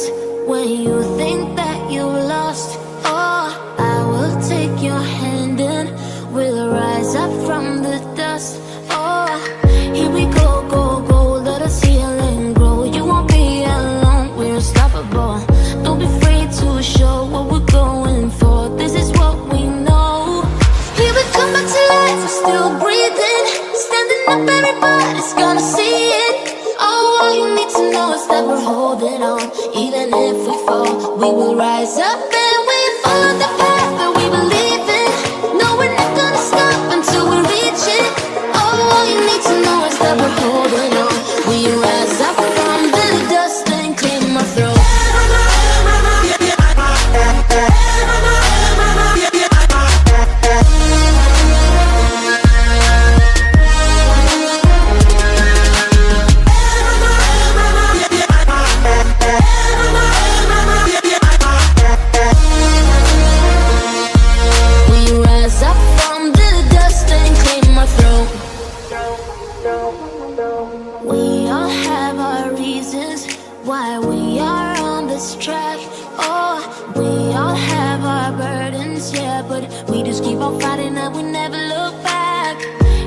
reasons when you think that you lost. Oh, I will take your hand and we'll rise up from the dust. Oh, here we go, go, go, let us heal and grow. You won't be alone, we're unstoppable. Don't be afraid to show what we're going for. This is what we know. Here we come back to life, we're still breathing. Standing up, everybody's gonna see it. Oh, all you need to know is that we're holding on. Even if we fall, we will rise up and we follow the path that we believe in. No, we're not gonna stop until we reach it. Oh, all you need to know is that we're holding on. We rise up from the dust and clear my throat. We all have our reasons why we are on this track. Oh, we all have our burdens, yeah, but we just keep on fighting and we never look back.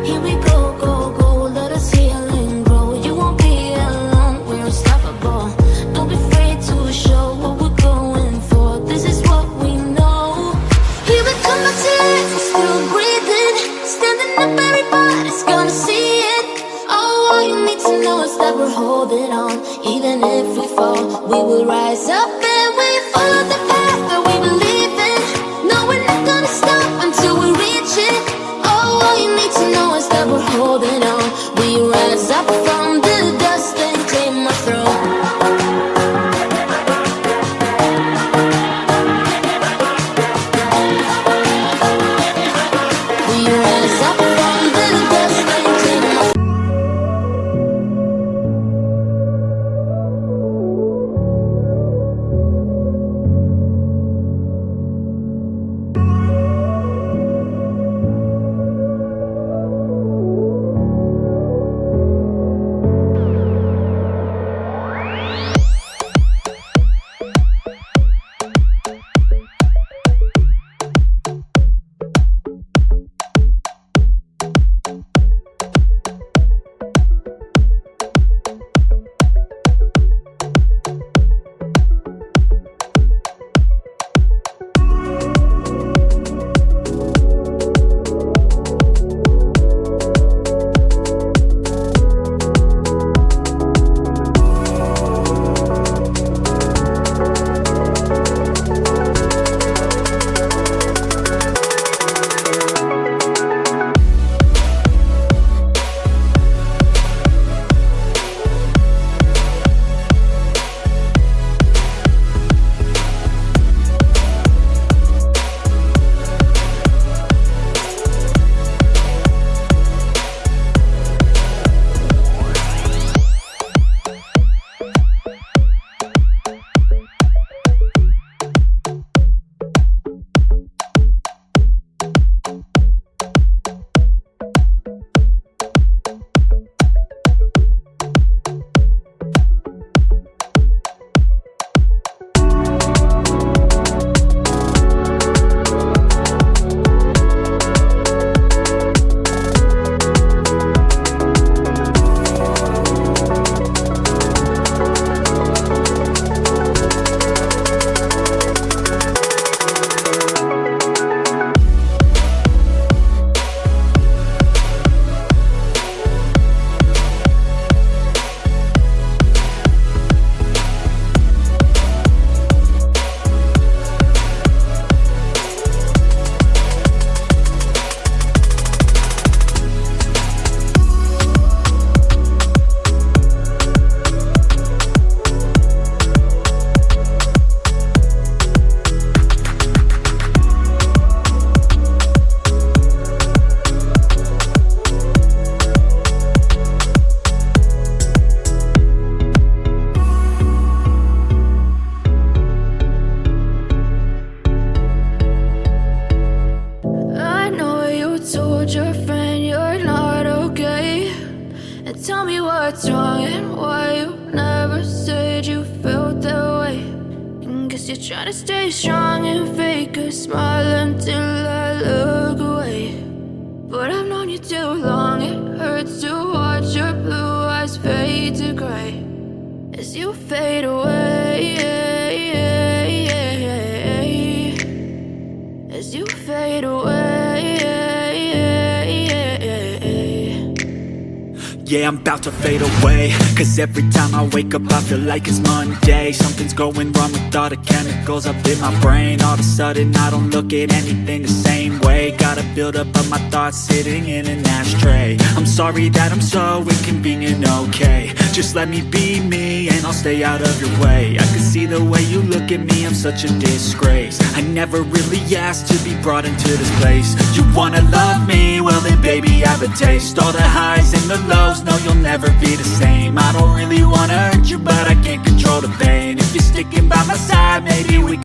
Here we go, go, go, let us heal and grow. You won't be alone, we're unstoppable. Don't be afraid to show what we're going for. This is what we know. Here we come back to life, we're still breathing. Standing up, everybody's gonna see it. All you need to know is that we're holding on. Even if we fall, we will rise up and we follow the path that we believe in. No, we're not gonna stop until we reach it. All you need to know is that we're holding on. We rise up from the dust and clear my throat. We rise up from the dust and clear my throat. Tell me what's wrong and why you never said you felt that way. Guess you're trying to stay strong and fake a smile until I look away. But I've known you too long, it hurts to watch your blue eyes fade to gray as you fade away, as you fade away. Yeah, I'm about to fade away, cause every time I wake up I feel like it's Monday. Something's going wrong with all the chemicals up in my brain. All of a sudden I don't look at anything the same way. Gotta build up of my thoughts sitting in an ashtray. I'm sorry that I'm so inconvenient, okay. Just let me be me and I'll stay out of your way. I can see the way you look at me, I'm such a disgrace. I never really asked to be brought into this place. You wanna love me? Well then baby have a taste. All the highs and the lows, no you'll never be the same. I don't really wanna hurt you but I can't control the pain. If you're sticking by my side maybe we